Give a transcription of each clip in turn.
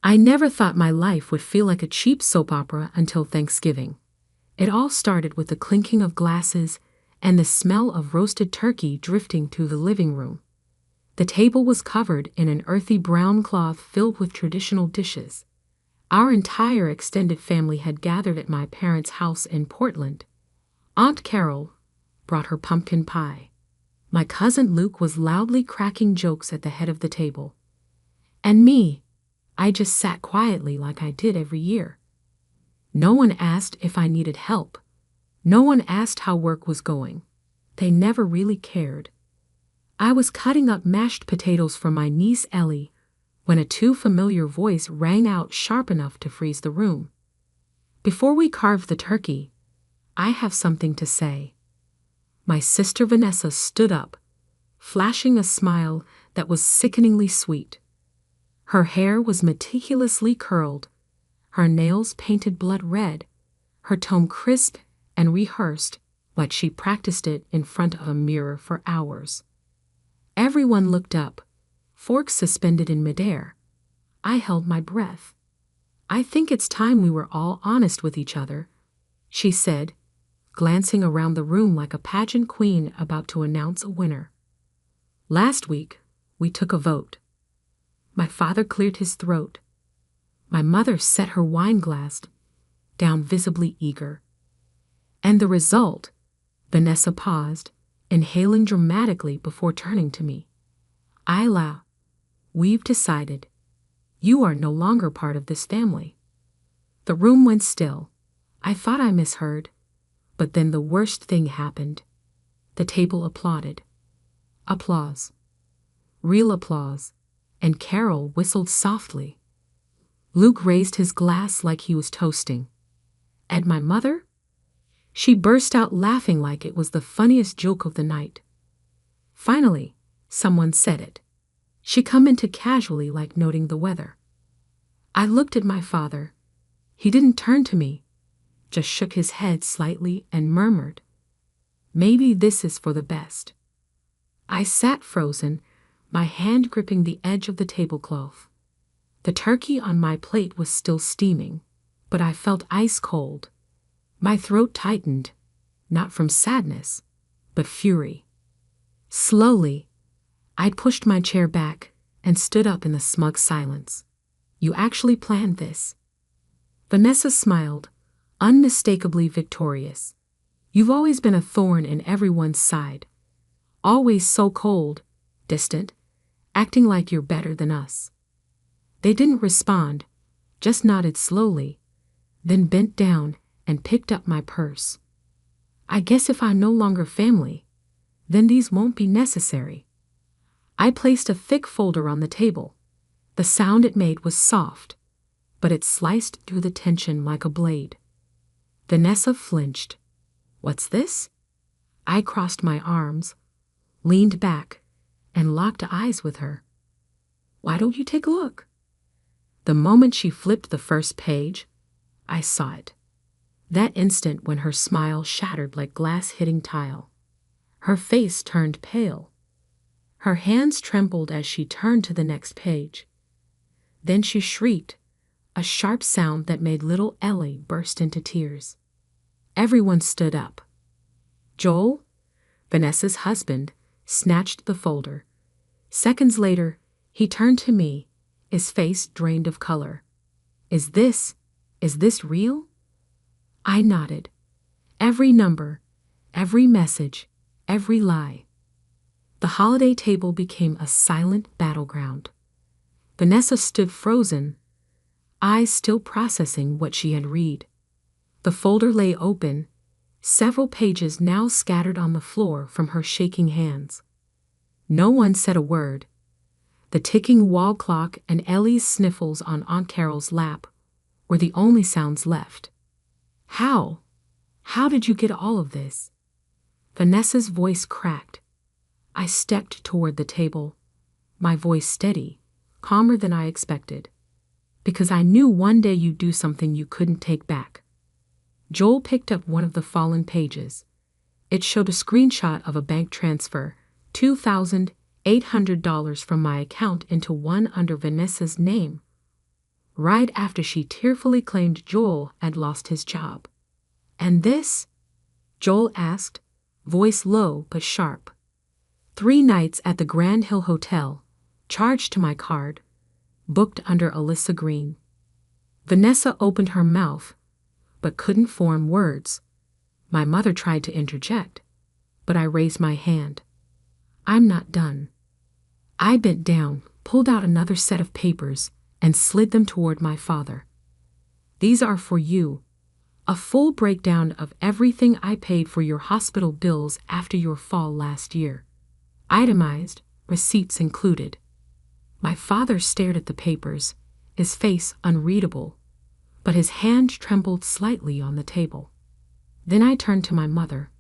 I never thought my life would feel like a cheap soap opera until Thanksgiving. It all started with the clinking of glasses and the smell of roasted turkey drifting through the living room. The table was covered in an earthy brown cloth filled with traditional dishes. Our entire extended family had gathered at my parents' house in Portland. Aunt Carol brought her pumpkin pie. My cousin Luke was loudly cracking jokes at the head of the table. And me, I just sat quietly like I did every year. No one asked if I needed help. No one asked how work was going. They never really cared. I was cutting up mashed potatoes for my niece Ellie when a too familiar voice rang out sharp enough to freeze the room. Before we carve the turkey, I have something to say. My sister Vanessa stood up, flashing a smile that was sickeningly sweet. Her hair was meticulously curled, her nails painted blood red, her tone crisp and rehearsed like she practiced it in front of a mirror for hours. Everyone looked up, forks suspended in midair. I held my breath. "I think it's time we were all honest with each other," she said, glancing around the room like a pageant queen about to announce a winner. "Last week, we took a vote." My father cleared his throat. My mother set her wine glass down, visibly eager. "And the result," Vanessa paused, inhaling dramatically before turning to me. I laughed. "We've decided. You are no longer part of this family." The room went still. I thought I misheard. But then the worst thing happened. The table applauded. Applause. Real applause. And Carol whistled softly. Luke raised his glass like he was toasting. At my mother? She burst out laughing like it was the funniest joke of the night. Finally, someone said it. She commented casually, like noting the weather. I looked at my father. He didn't turn to me, just shook his head slightly and murmured, "Maybe this is for the best." I sat frozen, my hand gripping the edge of the tablecloth. The turkey on my plate was still steaming, but I felt ice cold. My throat tightened, not from sadness, but fury. Slowly, I pushed my chair back and stood up in the smug silence. "You actually planned this?" Vanessa smiled, unmistakably victorious. "You've always been a thorn in everyone's side. Always so cold, distant, acting like you're better than us." They didn't respond, just nodded slowly, then bent down and picked up my purse. "I guess if I'm no longer family, then these won't be necessary." I placed a thick folder on the table. The sound it made was soft, but it sliced through the tension like a blade. Vanessa flinched. "What's this?" I crossed my arms, leaned back, and locked eyes with her. "Why don't you take a look?" The moment she flipped the first page, I saw it. That instant when her smile shattered like glass hitting tile. Her face turned pale. Her hands trembled as she turned to the next page. Then she shrieked, a sharp sound that made little Ellie burst into tears. Everyone stood up. Joel, Vanessa's husband, snatched the folder. Seconds later, he turned to me, his face drained of color. Is this real?" I nodded. Every number, every message, every lie. The holiday table became a silent battleground. Vanessa stood frozen, eyes still processing what she had read. The folder lay open, several pages now scattered on the floor from her shaking hands. No one said a word. The ticking wall clock and Ellie's sniffles on Aunt Carol's lap were the only sounds left. How did you get all of this?" Vanessa's voice cracked. I stepped toward the table, my voice steady, calmer than I expected. "Because I knew one day you'd do something you couldn't take back." Joel picked up one of the fallen pages. It showed a screenshot of a bank transfer, $2,800 from my account into one under Vanessa's name. right after she tearfully claimed Joel had lost his job. "And this?" Joel asked, voice low but sharp. "3 nights at the Grand Hill Hotel, charged to my card, booked under Alyssa Green." Vanessa opened her mouth, but couldn't form words. My mother tried to interject, but I raised my hand. "I'm not done." I bent down, pulled out another set of papers, and slid them toward my father. "These are for you. A full breakdown of everything I paid for your hospital bills after your fall last year. Itemized, receipts included." My father stared at the papers, his face unreadable, but his hand trembled slightly on the table. Then I turned to my mother.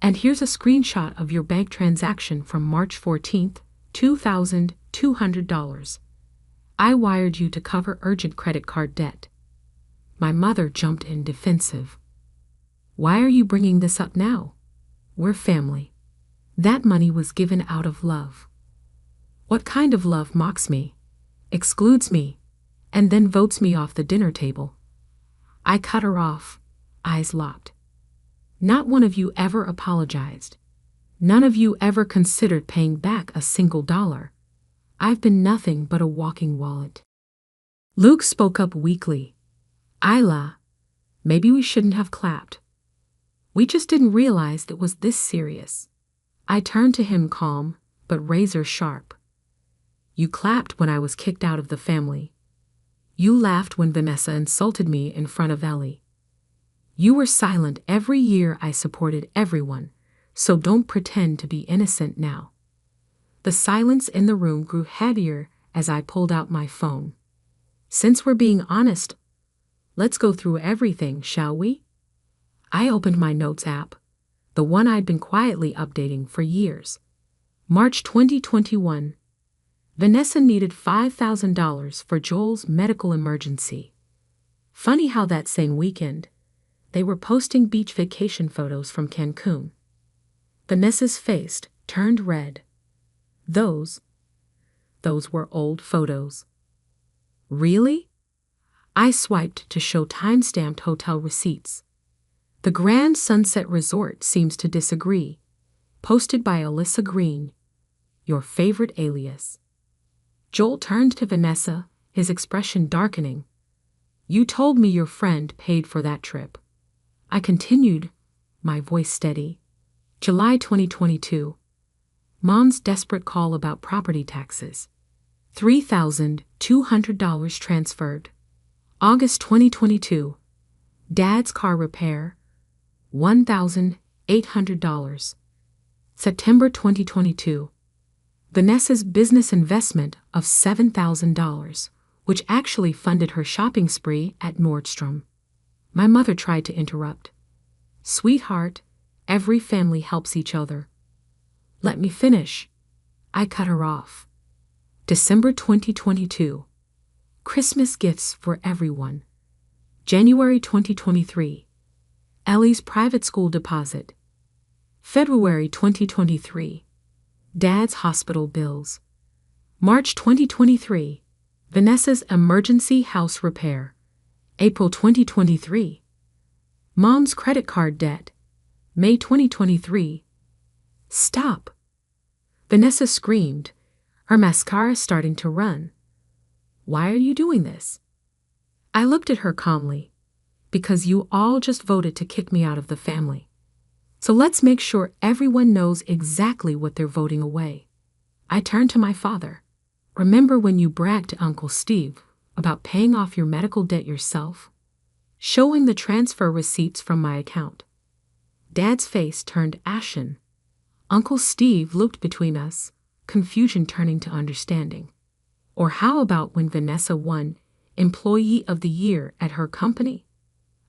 "And here's a screenshot of your bank transaction from March 14th, $2,200. I wired you to cover urgent credit card debt." My mother jumped in defensive. "Why are you bringing this up now? We're family. That money was given out of love." "What kind of love mocks me, excludes me, and then votes me off the dinner table?" I cut her off, eyes locked. "Not one of you ever apologized. None of you ever considered paying back a single dollar. I've been nothing but a walking wallet." Luke spoke up weakly. "Isla, maybe we shouldn't have clapped. We just didn't realize it was this serious." I turned to him calm, but razor sharp. "You clapped when I was kicked out of the family. You laughed when Vanessa insulted me in front of Ellie. You were silent every year I supported everyone, so don't pretend to be innocent now." The silence in the room grew heavier as I pulled out my phone. "Since we're being honest, let's go through everything, shall we?" I opened my notes app, the one I'd been quietly updating for years. March 2021. Vanessa needed $5,000 for Joel's medical emergency. Funny how that same weekend, they were posting beach vacation photos from Cancun. Vanessa's face turned red. Those were old photos. "Really?" I swiped to show time-stamped hotel receipts. "The Grand Sunset Resort seems to disagree. Posted by Alyssa Green, your favorite alias." Joel turned to Vanessa, his expression darkening. "You told me your friend paid for that trip." I continued, my voice steady. July 2022. Mom's desperate call about property taxes. $3,200 transferred. August 2022. Dad's car repair. $1,800. September 2022. Vanessa's business investment of $7,000, which actually funded her shopping spree at Nordstrom. My mother tried to interrupt. "Sweetheart, every family helps each other." "Let me finish." I cut her off. December 2022. Christmas gifts for everyone. January 2023. Ellie's private school deposit. February 2023. Dad's hospital bills. March 2023. Vanessa's emergency house repair. April 2023. Mom's credit card debt. May 2023. "Stop!" Vanessa screamed, her mascara starting to run. "Why are you doing this?" I looked at her calmly. "Because you all just voted to kick me out of the family. So let's make sure everyone knows exactly what they're voting away." I turned to my father. "Remember when you bragged to Uncle Steve about paying off your medical debt yourself?" Showing the transfer receipts from my account. Dad's face turned ashen. Uncle Steve looked between us, confusion turning to understanding. "Or how about when Vanessa won Employee of the Year at her company?"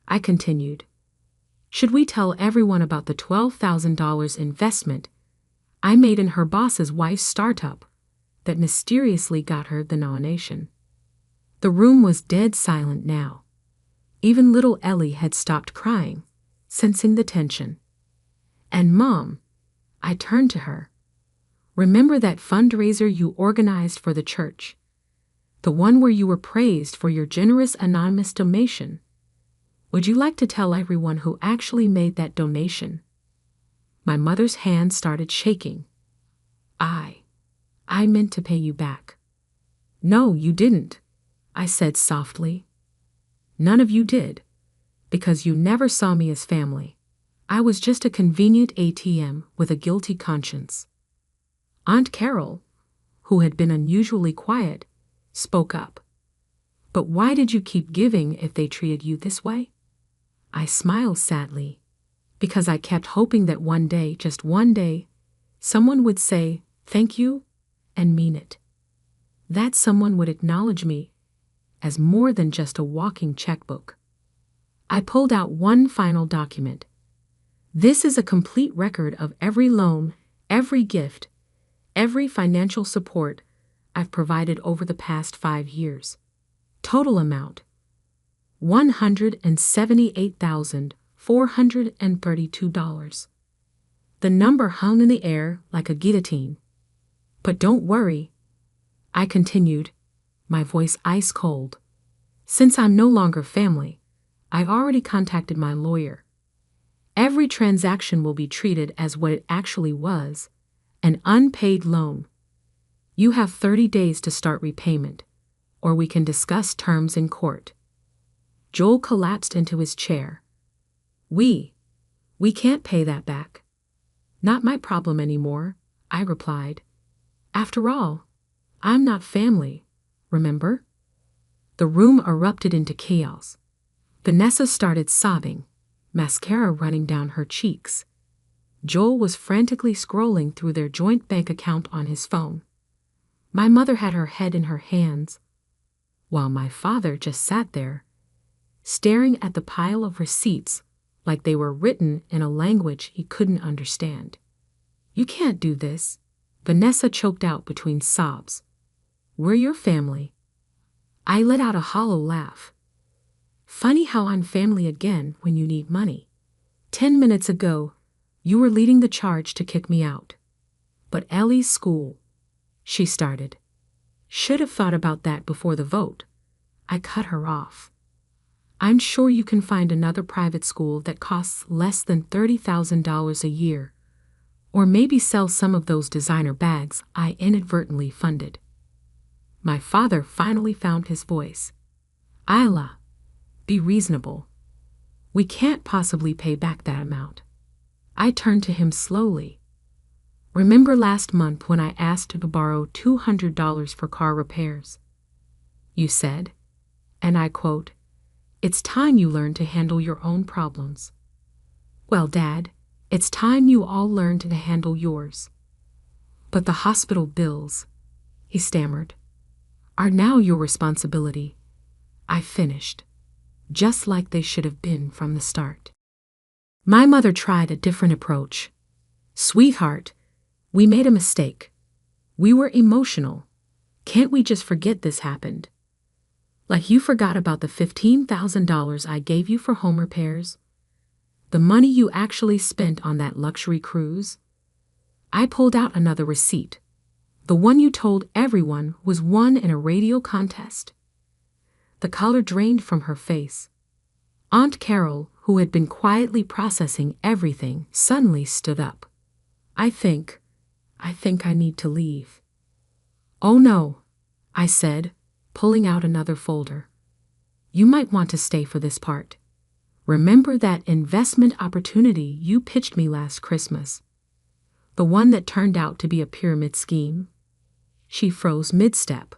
I continued. "Should we tell everyone about the $12,000 investment I made in her boss's wife's startup that mysteriously got her the nomination?" The room was dead silent now. Even little Ellie had stopped crying, sensing the tension. "And Mom," I turned to her, "remember that fundraiser you organized for the church? The one where you were praised for your generous anonymous donation. Would you like to tell everyone who actually made that donation? My mother's hand started shaking. I meant to pay you back. No, you didn't, I said softly. None of you did, because you never saw me as family. I was just a convenient ATM with a guilty conscience. Aunt Carol, who had been unusually quiet, spoke up. But why did you keep giving if they treated you this way? I smiled sadly, because I kept hoping that one day, just one day, someone would say, "Thank you," and mean it. That someone would acknowledge me as more than just a walking checkbook. I pulled out one final document. This is a complete record of every loan, every gift, every financial support I've provided over the past 5 years. Total amount: $178,432. The number hung in the air like a guillotine. But don't worry, I continued, my voice ice cold. Since I'm no longer family, I've already contacted my lawyer. Every transaction will be treated as what it actually was, an unpaid loan. You have 30 days to start repayment, or we can discuss terms in court. Joel collapsed into his chair. We can't pay that back. Not my problem anymore, I replied. After all, I'm not family, remember? The room erupted into chaos. Vanessa started sobbing, mascara running down her cheeks. Joel was frantically scrolling through their joint bank account on his phone. My mother had her head in her hands, while my father just sat there, staring at the pile of receipts like they were written in a language he couldn't understand. You can't do this, Vanessa choked out between sobs. We're your family. I let out a hollow laugh. Funny how I'm family again when you need money. 10 minutes ago, you were leading the charge to kick me out. But Ellie's school, she started. Should have thought about that before the vote. I cut her off. I'm sure you can find another private school that costs less than $30,000 a year, or maybe sell some of those designer bags I inadvertently funded. My father finally found his voice. Isla, be reasonable. We can't possibly pay back that amount. I turned to him slowly. Remember last month when I asked to borrow $200 for car repairs? You said, and I quote, "It's time you learn to handle your own problems." Well, Dad, it's time you all learned to handle yours. But the hospital bills, he stammered, are now your responsibility. I finished, just like they should have been from the start. My mother tried a different approach. Sweetheart, we made a mistake. We were emotional. Can't we just forget this happened? Like you forgot about the $15,000 I gave you for home repairs? The money you actually spent on that luxury cruise? I pulled out another receipt. The one you told everyone was won in a radio contest. The color drained from her face. Aunt Carol, who had been quietly processing everything, suddenly stood up. I think I need to leave. Oh no, I said, pulling out another folder. You might want to stay for this part. Remember that investment opportunity you pitched me last Christmas? The one that turned out to be a pyramid scheme? She froze mid-step.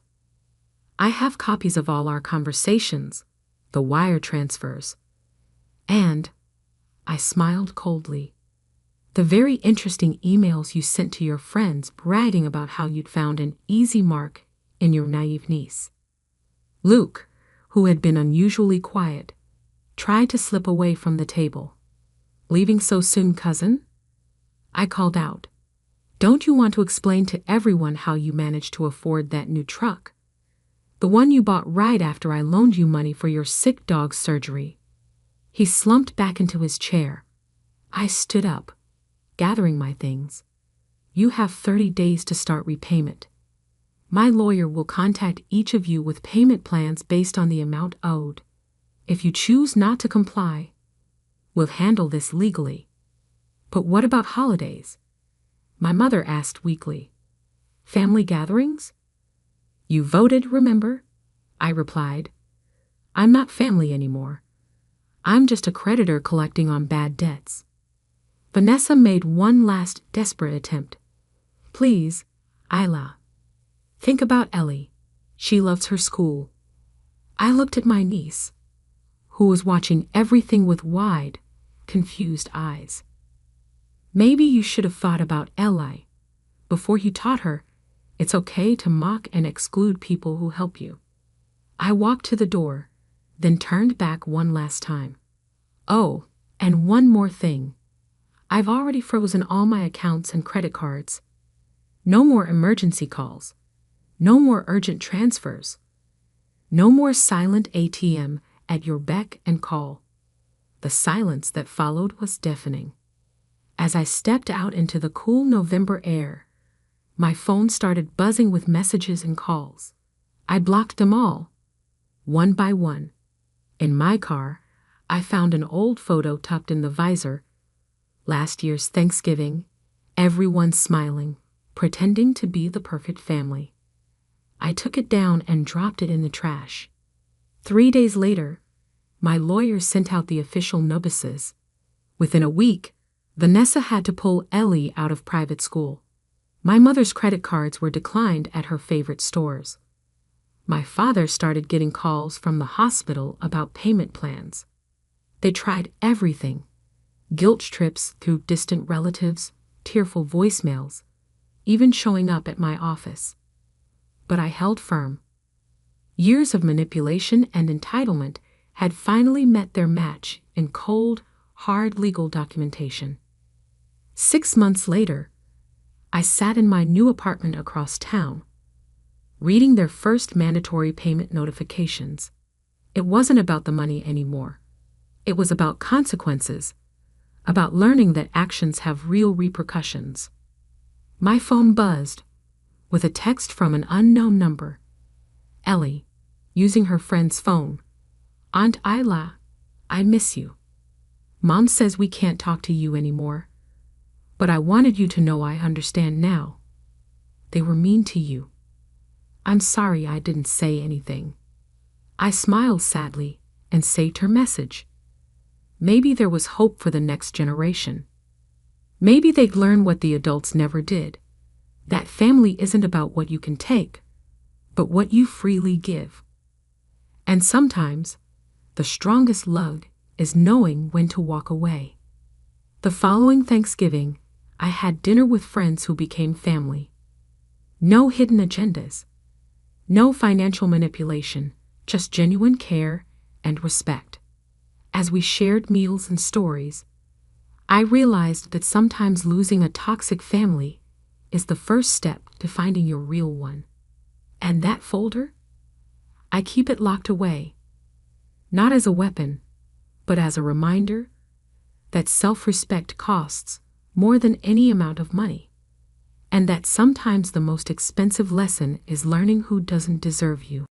I have copies of all our conversations, the wire transfers, and, I smiled coldly, the very interesting emails you sent to your friends bragging about how you'd found an easy mark in your naive niece. Luke, who had been unusually quiet, tried to slip away from the table. Leaving so soon, cousin? I called out. Don't you want to explain to everyone how you managed to afford that new truck? The one you bought right after I loaned you money for your sick dog's surgery. He slumped back into his chair. I stood up, gathering my things. You have 30 days to start repayment. My lawyer will contact each of you with payment plans based on the amount owed. If you choose not to comply, we'll handle this legally. But what about holidays? My mother asked weakly. Family gatherings? You voted, remember? I replied. I'm not family anymore. I'm just a creditor collecting on bad debts. Vanessa made one last desperate attempt. Please, Isla. Think about Ellie. She loves her school. I looked at my niece, who was watching everything with wide, confused eyes. Maybe you should have thought about Ellie before you taught her it's okay to mock and exclude people who help you. I walked to the door, then turned back one last time. Oh, and one more thing. I've already frozen all my accounts and credit cards. No more emergency calls. No more urgent transfers. No more silent ATM at your beck and call. The silence that followed was deafening. As I stepped out into the cool November air, my phone started buzzing with messages and calls. I blocked them all, one by one. In my car, I found an old photo tucked in the visor. Last year's Thanksgiving, everyone smiling, pretending to be the perfect family. I took it down and dropped it in the trash. 3 days later, my lawyer sent out the official notices. Within a week, Vanessa had to pull Ellie out of private school. My mother's credit cards were declined at her favorite stores. My father started getting calls from the hospital about payment plans. They tried everything: guilt trips through distant relatives, tearful voicemails, even showing up at my office. But I held firm. Years of manipulation and entitlement had finally met their match in cold, hard legal documentation. 6 months later, I sat in my new apartment across town, reading their first mandatory payment notifications. It wasn't about the money anymore. It was about consequences, about learning that actions have real repercussions. My phone buzzed with a text from an unknown number. Ellie, using her friend's phone. Aunt Isla, I miss you. Mom says we can't talk to you anymore, but I wanted you to know I understand now. They were mean to you. I'm sorry I didn't say anything. I smiled sadly and saved her message. Maybe there was hope for the next generation. Maybe they'd learn what the adults never did. That family isn't about what you can take, but what you freely give. And sometimes, the strongest love is knowing when to walk away. The following Thanksgiving, I had dinner with friends who became family. No hidden agendas. No financial manipulation, just genuine care and respect. As we shared meals and stories, I realized that sometimes losing a toxic family is the first step to finding your real one. And that folder? I keep it locked away, not as a weapon, but as a reminder that self-respect costs more than any amount of money, and that sometimes the most expensive lesson is learning who doesn't deserve you.